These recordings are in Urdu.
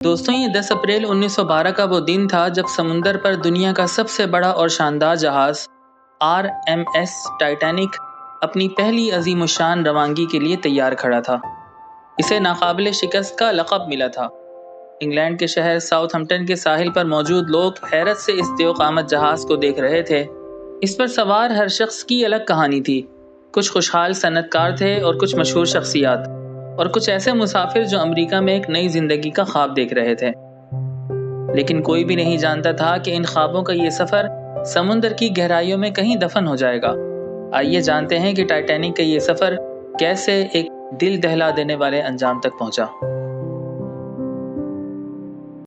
دوستوں، یہ 10 اپریل 1912 کا وہ دن تھا جب سمندر پر دنیا کا سب سے بڑا اور شاندار جہاز RMS ٹائٹینک اپنی پہلی عظیم الشان روانگی کے لیے تیار کھڑا تھا۔ اسے ناقابل شکست کا لقب ملا تھا۔ انگلینڈ کے شہر ساؤتھ ہمپٹن کے ساحل پر موجود لوگ حیرت سے اس دیو قامت جہاز کو دیکھ رہے تھے۔ اس پر سوار ہر شخص کی الگ کہانی تھی۔ کچھ خوشحال صنعت کار تھے اور کچھ مشہور شخصیات، اور کچھ ایسے مسافر جو امریکہ میں ایک نئی زندگی کا خواب دیکھ رہے تھے۔ لیکن کوئی بھی نہیں جانتا تھا کہ ان خوابوں کا یہ سفر سمندر کی گہرائیوں میں کہیں دفن ہو جائے گا۔ آئیے جانتے ہیں کہ ٹائٹینک کا یہ سفر کیسے ایک دل دہلا دینے والے انجام تک پہنچا۔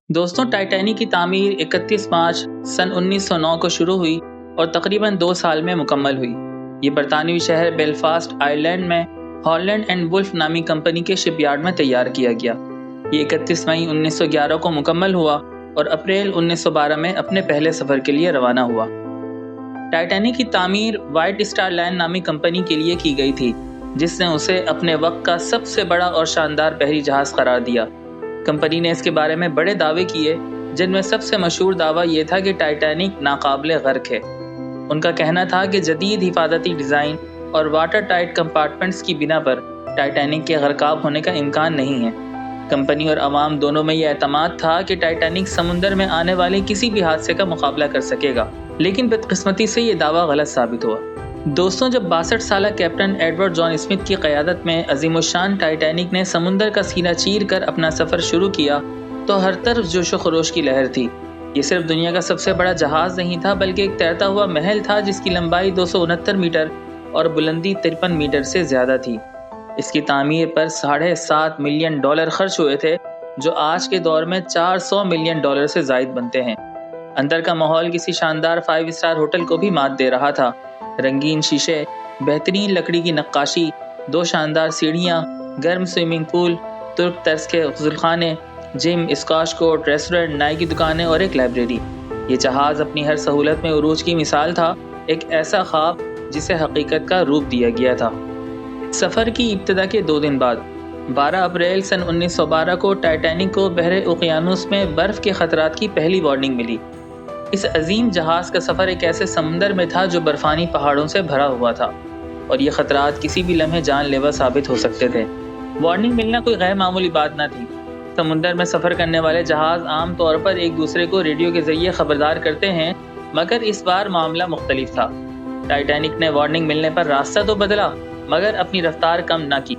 دوستوں، ٹائٹینک کی تعمیر 31 مارچ سن 1909 کو شروع ہوئی اور تقریباً 2 سال میں مکمل ہوئی۔ یہ برطانوی شہر بیلفاسٹ آئرلینڈ میں ہالینڈ اینڈ وولف نامی کمپنی کے شپ یارڈ میں تیار کیا گیا۔ یہ 31 مئی 1911 کو مکمل ہوا اور اپریل 1912 میں اپنے پہلے سفر کے لیے روانہ ہوا۔ ٹائٹینک کی تعمیر وائٹ اسٹار لائن نامی کمپنی کے لیے کی گئی تھی، جس نے اسے اپنے وقت کا سب سے بڑا اور شاندار بحری جہاز قرار دیا۔ کمپنی نے اس کے بارے میں بڑے دعوے کیے، جن میں سب سے مشہور دعویٰ یہ تھا کہ ٹائٹینک ناقابل غرق ہے۔ ان کا کہنا تھا کہ جدید حفاظتی ڈیزائن اور واٹر ٹائٹ کمپارٹمنٹس کی بنا پر ٹائٹینک کے غرقاب ہونے کا امکان نہیں ہے۔ کمپنی اور عوام دونوں میں یہ اعتماد تھا کہ ٹائٹینک سمندر میں آنے والے کسی بھی حادثے کا مقابلہ کر سکے گا، لیکن بدقسمتی سے یہ دعویٰ غلط ثابت ہوا۔ دوستوں، جب 62 سالہ کیپٹن ایڈورڈ جان اسمتھ کی قیادت میں عظیم الشان ٹائٹینک نے سمندر کا سینہ چیر کر اپنا سفر شروع کیا تو ہر طرف جوش و خروش کی لہر تھی۔ یہ صرف دنیا کا سب سے بڑا جہاز نہیں تھا، بلکہ ایک تیرتا ہوا محل تھا جس کی لمبائی 269 میٹر اور بلندی 53 میٹر سے زیادہ تھی۔ اس کی تعمیر پر $7.5 ملین خرچ ہوئے تھے، جو آج کے دور میں $400 ملین سے زائد بنتے ہیں۔ اندر کا ماحول کسی شاندار 5 اسٹار ہوٹل کو بھی مات دے رہا تھا۔ رنگین شیشے، بہترین لکڑی کی نقاشی، 2 شاندار سیڑھیاں، گرم سوئمنگ پول، ترک طرز کے غسل خانے، جم، اسکواش کورٹ، ریسٹورنٹ، نائی کی دکانیں اور ایک لائبریری۔ یہ جہاز اپنی ہر سہولت میں عروج کی مثال تھا، ایک ایسا خواب جسے حقیقت کا روپ دیا گیا تھا۔ سفر کی ابتدا کے 2 دن بعد 12 اپریل سن 1912 کو ٹائٹینک کو بحر اوقیانوس میں برف کے خطرات کی پہلی وارننگ ملی۔ اس عظیم جہاز کا سفر ایک ایسے سمندر میں تھا جو برفانی پہاڑوں سے بھرا ہوا تھا، اور یہ خطرات کسی بھی لمحے جان لیوا ثابت ہو سکتے تھے۔ وارننگ ملنا کوئی غیر معمولی بات نہ تھی۔ سمندر میں سفر کرنے والے جہاز عام طور پر ایک دوسرے کو ریڈیو کے ذریعے خبردار کرتے ہیں، مگر اس بار معاملہ مختلف تھا۔ ٹائٹینک نے وارننگ ملنے پر راستہ تو بدلا، مگر اپنی رفتار کم نہ کی۔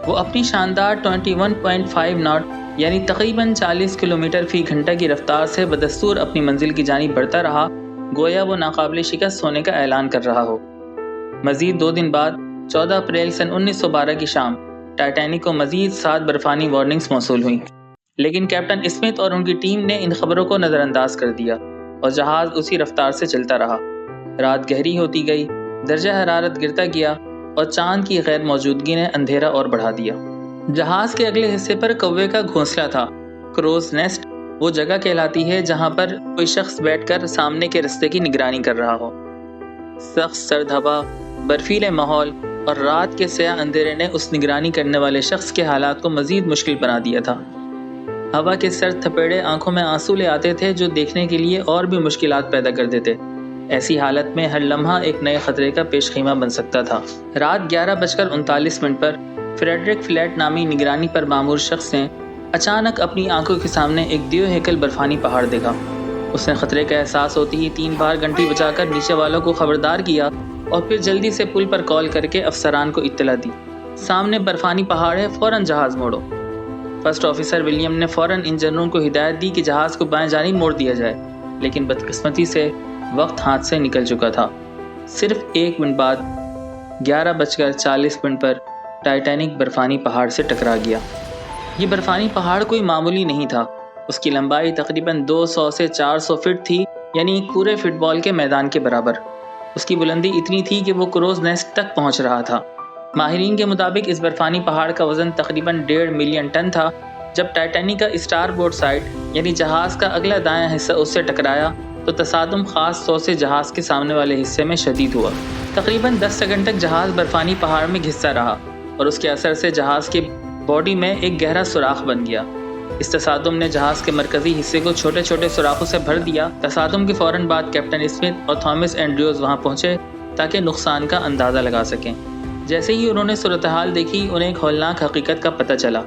وہ اپنی شاندار 21.5 ناٹ یعنی تقریباً 40 کلومیٹر فی گھنٹہ کی رفتار سے بدستور اپنی منزل کی جانب بڑھتا رہا، گویا وہ ناقابل شکست ہونے کا اعلان کر رہا ہو۔ مزید 2 دن بعد 14 اپریل سن 1912 کی شام ٹائٹینک کو مزید 7 برفانی وارننگز موصول ہوئیں، لیکن کیپٹن اسمتھ اور ان کی ٹیم نے ان خبروں کو نظر انداز کر دیا اور جہاز اسی رفتار سے چلتا رہا۔ رات گہری ہوتی گئی، درجہ حرارت گرتا گیا اور چاند کی غیر موجودگی نے اندھیرا اور بڑھا دیا۔ جہاز کے اگلے حصے پر کوے کا گھونسلہ تھا۔ کروز نیسٹ وہ جگہ کہلاتی ہے جہاں پر کوئی شخص بیٹھ کر سامنے کے رستے کی نگرانی کر رہا ہو۔ سخت سرد ہوا، برفیلے ماحول اور رات کے سیاہ اندھیرے نے اس نگرانی کرنے والے شخص کے حالات کو مزید مشکل بنا دیا تھا۔ ہوا کے سرد تھپیڑے آنکھوں میں آنسو لے آتے تھے جو دیکھنے کے لیے اور بھی مشکلات پیدا کر دیتے۔ ایسی حالت میں ہر لمحہ ایک نئے خطرے کا پیش خیمہ بن سکتا تھا۔ رات 11:39 پر فریڈرک فلیٹ نامی نگرانی پر مامور شخص نے اچانک اپنی آنکھوں کے سامنے ایک دیو ہیکل برفانی پہاڑ دیکھا۔ اس نے خطرے کا احساس ہوتی ہی 3 بار گھنٹی بجا کر نیچے والوں کو خبردار کیا اور پھر جلدی سے پل پر کال کر کے افسران کو اطلاع دی۔ سامنے برفانی پہاڑ ہے، فوراً جہاز موڑو۔ فرسٹ آفیسر ولیم نے فوراً انجنوں کو ہدایت دی کہ جہاز کو بائیں جانب موڑ دیا جائے، لیکن بدقسمتی سے وقت ہاتھ سے نکل چکا تھا۔ صرف 1 منٹ بعد 11:40 پر ٹائٹینک برفانی پہاڑ سے ٹکرا گیا۔ یہ برفانی پہاڑ کوئی معمولی نہیں تھا۔ اس کی لمبائی تقریباً 200 سے 400 فٹ تھی، یعنی ایک پورے فٹ بال کے میدان کے برابر۔ اس کی بلندی اتنی تھی کہ وہ کروز نیسٹ تک پہنچ رہا تھا۔ ماہرین کے مطابق اس برفانی پہاڑ کا وزن تقریباً 1.5 ملین ٹن تھا۔ جب ٹائٹینک کا اسٹار بورڈ سائڈ یعنی جہاز کا اگلا دایاں حصہ اس سے ٹکرایا تو تصادم خاص طور سے جہاز کے سامنے والے حصے میں شدید ہوا۔ تقریباً 10 سیکنڈ تک جہاز برفانی پہاڑ میں گھستا رہا اور اس کے اثر سے جہاز کے باڈی میں ایک گہرا سوراخ بن گیا۔ اس تصادم نے جہاز کے مرکزی حصے کو چھوٹے چھوٹے سوراخوں سے بھر دیا۔ تصادم کے فوراً بعد کیپٹن اسمتھ اور تھامس اینڈریوز وہاں پہنچے تاکہ نقصان کا اندازہ لگا سکیں۔ جیسے ہی انہوں نے صورتحال دیکھی، انہیں ایک ہولناک حقیقت کا پتہ چلا۔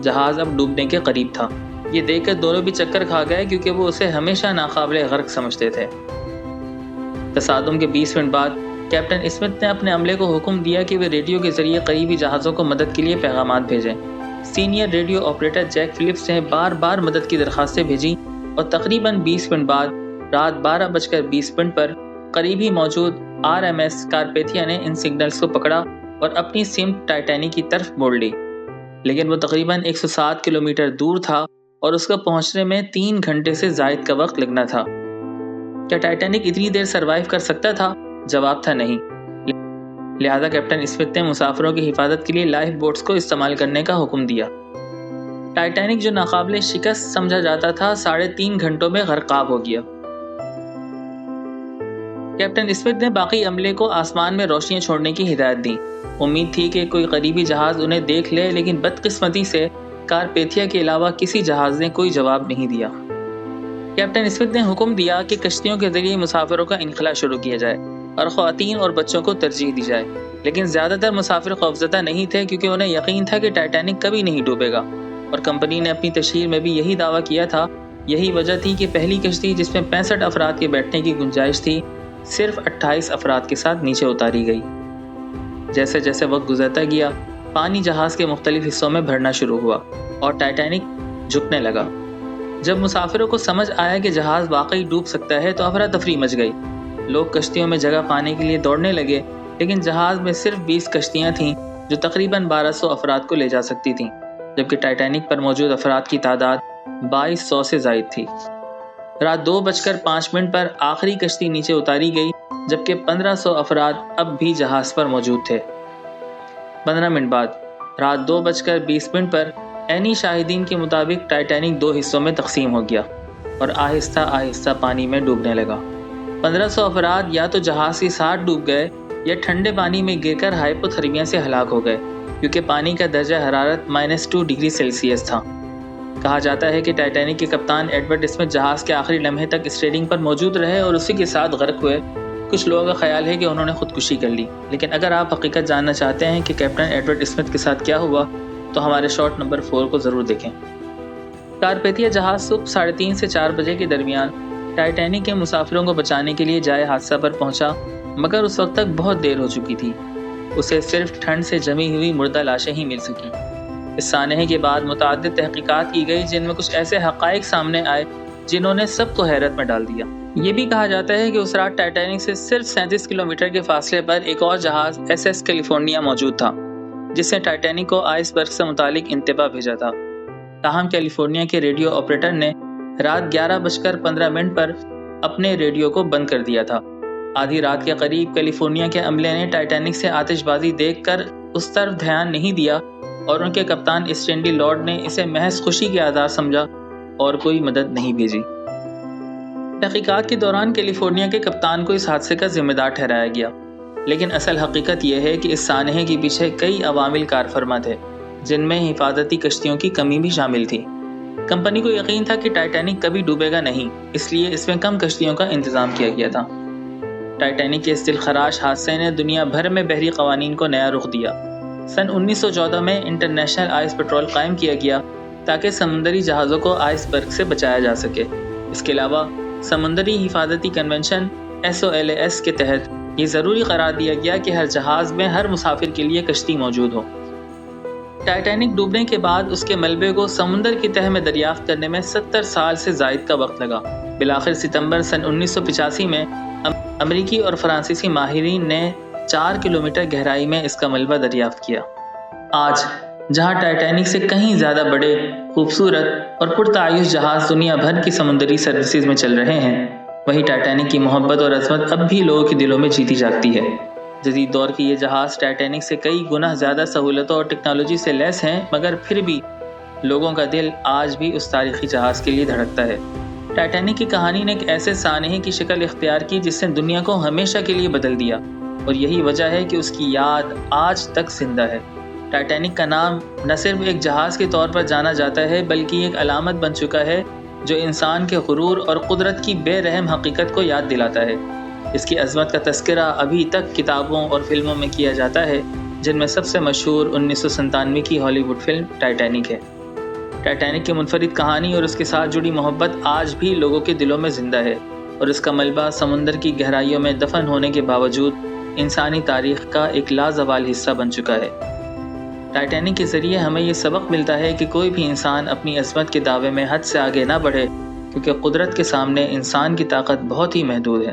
جہاز اب ڈوبنے کے قریب تھا۔ یہ دیکھ کر دونوں بھی چکر کھا گئے کیونکہ وہ اسے ہمیشہ ناقابل غرق سمجھتے تھے۔ تصادم کے 20 منٹ بعد کیپٹن اسمتھ نے اپنے عملے کو حکم دیا کہ وہ ریڈیو کے ذریعے قریبی جہازوں کو مدد کے لیے پیغامات بھیجیں۔ Senior radio operator Jack Phillips نے بار بار مدد کی درخواستیں بھیجی اور تقریباً 20 منٹ بعد رات 12:20 پر قریب ہی موجود RMS کارپیتھیا نے ان سگنلز کو پکڑا اور اپنی سمت ٹائٹینک کی طرف موڑ لی، لیکن وہ تقریباً 107 کلومیٹر دور تھا اور اس کو پہنچنے میں 3 گھنٹے سے زائد کا وقت لگنا تھا۔ کیا ٹائٹینک اتنی دیر سروائیو کر سکتا تھا؟ جواب تھا نہیں۔ لہذا کیپٹن اسمتھ نے مسافروں کی حفاظت کے لیے لائف بوٹس کو استعمال کرنے کا حکم دیا۔ ٹائٹینک جو ناقابل شکست سمجھا جاتا تھا 3.5 گھنٹوں میں غرقاب ہو گیا۔ کیپٹن اسمتھ نے باقی عملے کو آسمان میں روشنیاں چھوڑنے کی ہدایت دی۔ امید تھی کہ کوئی قریبی جہاز انہیں دیکھ لے، لیکن بدقسمتی سے کارپیتھیا کے علاوہ کسی جہاز نے کوئی جواب نہیں دیا۔ کیپٹن اسمتھ نے حکم دیا کہ کشتیوں کے ذریعے مسافروں کا انخلاء شروع کیا جائے اور خواتین اور بچوں کو ترجیح دی جائے، لیکن زیادہ تر مسافر خوفزدہ نہیں تھے کیونکہ انہیں یقین تھا کہ ٹائٹینک کبھی نہیں ڈوبے گا، اور کمپنی نے اپنی تشہیر میں بھی یہی دعویٰ کیا تھا۔ یہی وجہ تھی کہ پہلی کشتی جس میں 65 افراد کے بیٹھنے کی گنجائش تھی صرف 28 افراد کے ساتھ نیچے اتاری گئی۔ جیسے جیسے وقت گزرتا گیا، پانی جہاز کے مختلف حصوں میں بھرنا شروع ہوا اور ٹائٹینک جھکنے لگا۔ جب مسافروں کو سمجھ آیا کہ جہاز واقعی ڈوب سکتا ہے تو افراتفری مچ گئی۔ لوگ کشتیوں میں جگہ پانے کے لیے دوڑنے لگے، لیکن جہاز میں صرف 20 کشتیاں تھیں جو تقریباً 1200 افراد کو لے جا سکتی تھیں، جبکہ ٹائٹینک پر موجود افراد کی تعداد 2200 سے زائد تھی۔ رات 2:05 پر آخری کشتی نیچے اتاری گئی، جبکہ 1500 افراد اب بھی جہاز پر موجود تھے۔ 15 منٹ بعد رات 2:20 پر عینی شاہدین کے مطابق ٹائٹینک 2 حصوں میں تقسیم ہو گیا اور آہستہ آہستہ پانی میں ڈوبنے لگا۔ 1500 افراد یا تو جہاز کے ساتھ ڈوب گئے یا ٹھنڈے پانی میں گر کر ہائپوتھرمیا سے ہلاک ہو گئے، کیونکہ پانی کا درجہ حرارت -2 ڈگری سیلسیس تھا۔ کہا جاتا ہے کہ ٹائٹینک کے کپتان ایڈورڈ اسمتھ جہاز کے آخری لمحے تک اسٹیئرنگ پر موجود رہے اور اسی کے ساتھ غرق ہوئے۔ کچھ لوگوں کا خیال ہے کہ انہوں نے خودکشی کر لی، لیکن اگر آپ حقیقت جاننا چاہتے ہیں کہ کیپٹن ایڈورڈ اسمتھ کے ساتھ کیا ہوا تو ہمارے شارٹ نمبر 4 کو ضرور دیکھیں۔ کارپیتھیا جہاز صبح 3:30 سے 4 بجے کے درمیان ٹائٹینک کے مسافروں کو بچانے کے لیے جائے حادثہ پر پہنچا، مگر اس وقت تک بہت دیر ہو چکی تھی۔ اسے صرف ٹھنڈ سے جمی ہوئی مردہ لاشیں ہی مل سکیں۔ اس سانحے کے بعد متعدد تحقیقات کی گئی جن میں کچھ ایسے حقائق سامنے آئے جنہوں نے سب کو حیرت میں ڈال دیا۔ یہ بھی کہا جاتا ہے کہ اس رات ٹائٹینک سے صرف 37 کلومیٹر کے فاصلے پر ایک اور جہاز SS کیلیفورنیا موجود تھا، جس نے ٹائٹینک کو آئس برگ سے متعلق انتباہ بھیجا تھا۔ تاہم کیلیفورنیا کے ریڈیو آپریٹر نے رات 11:15 پر اپنے ریڈیو کو بند کر دیا تھا۔ آدھی رات کے قریب کیلیفورنیا کے عملے نے ٹائٹینک سے آتش بازی دیکھ کر اس طرف دھیان نہیں دیا اور ان کے کپتان اسٹینلی لارڈ نے اسے محض خوشی کے آثار سمجھا اور کوئی مدد نہیں بھیجی۔ تحقیقات کے دوران کیلیفورنیا کے کپتان کو اس حادثے کا ذمہ دار ٹھہرایا گیا، لیکن اصل حقیقت یہ ہے کہ اس سانحے کے پیچھے کئی عوامل کار فرما تھے، جن میں حفاظتی کشتیوں کی کمی بھی شامل تھی۔ کمپنی کو یقین تھا کہ ٹائٹینک کبھی ڈوبے گا نہیں، اس لیے اس میں کم کشتیوں کا انتظام کیا گیا تھا۔ ٹائٹینک کے اس دلخراش حادثے نے دنیا بھر میں بحری قوانین کو نیا رخ دیا۔ سن 1914 میں انٹرنیشنل آئس پیٹرول قائم کیا گیا تاکہ سمندری جہازوں کو آئس برگ سے بچایا جا سکے۔ اس کے علاوہ سمندری حفاظتی کنونشن SOLAS کے تحت یہ ضروری قرار دیا گیا کہ ہر جہاز میں ہر مسافر کے لیے کشتی موجود ہو۔ ٹائٹینک ڈوبنے کے بعد اس کے ملبے کو سمندر کی تہہ میں دریافت کرنے میں 70 سال سے زائد کا وقت لگا۔ بالآخر ستمبر سن 1985 میں امریکی اور فرانسیسی ماہرین نے 4 کلومیٹر گہرائی میں اس کا ملبہ دریافت کیا۔ آج جہاں ٹائٹینک سے کہیں زیادہ بڑے، خوبصورت اور پرتعیش جہاز دنیا بھر کی سمندری سروسز میں چل رہے ہیں، وہیں ٹائٹینک کی محبت اور عظمت اب بھی لوگوں کے دلوں میں جیتی جاگتی ہے۔ جدید دور کی یہ جہاز ٹائٹینک سے کئی گنا زیادہ سہولتوں اور ٹیکنالوجی سے لیس ہیں، مگر پھر بھی لوگوں کا دل آج بھی اس تاریخی جہاز کے لیے دھڑکتا ہے۔ ٹائٹینک کی کہانی نے ایک ایسے سانحے کی شکل اختیار کی جس نے دنیا کو ہمیشہ کے لیے بدل دیا، اور یہی وجہ ہے کہ اس کی یاد آج تک زندہ ہے۔ ٹائٹینک کا نام نہ صرف ایک جہاز کے طور پر جانا جاتا ہے بلکہ ایک علامت بن چکا ہے جو انسان کے غرور اور قدرت کی بے رحم حقیقت کو یاد دلاتا ہے۔ اس کی عظمت کا تذکرہ ابھی تک کتابوں اور فلموں میں کیا جاتا ہے، جن میں سب سے مشہور 1997 کی ہالی ووڈ فلم ٹائٹینک ہے۔ ٹائٹینک کی منفرد کہانی اور اس کے ساتھ جڑی محبت آج بھی لوگوں کے دلوں میں زندہ ہے، اور اس کا ملبہ سمندر کی گہرائیوں میں دفن ہونے کے باوجود انسانی تاریخ کا ایک لازوال حصہ بن چکا ہے۔ ٹائٹینک کے ذریعے ہمیں یہ سبق ملتا ہے کہ کوئی بھی انسان اپنی عظمت کے دعوے میں حد سے آگے نہ بڑھے، کیونکہ قدرت کے سامنے انسان کی طاقت بہت ہی محدود ہے۔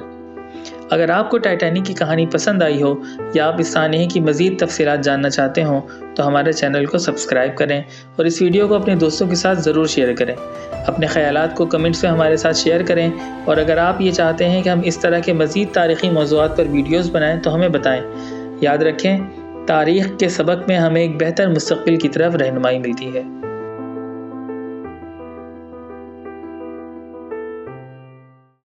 اگر آپ کو ٹائٹینک کی کہانی پسند آئی ہو یا آپ اس سانحے کی مزید تفصیلات جاننا چاہتے ہوں تو ہمارے چینل کو سبسکرائب کریں اور اس ویڈیو کو اپنے دوستوں کے ساتھ ضرور شیئر کریں۔ اپنے خیالات کو کمنٹس میں ہمارے ساتھ شیئر کریں، اور اگر آپ یہ چاہتے ہیں کہ ہم اس طرح کے مزید تاریخی موضوعات پر ویڈیوز بنائیں تو ہمیں بتائیں۔ یاد رکھیں، تاریخ کے سبق میں ہمیں ایک بہتر مستقبل کی طرف رہنمائی ملتی ہے۔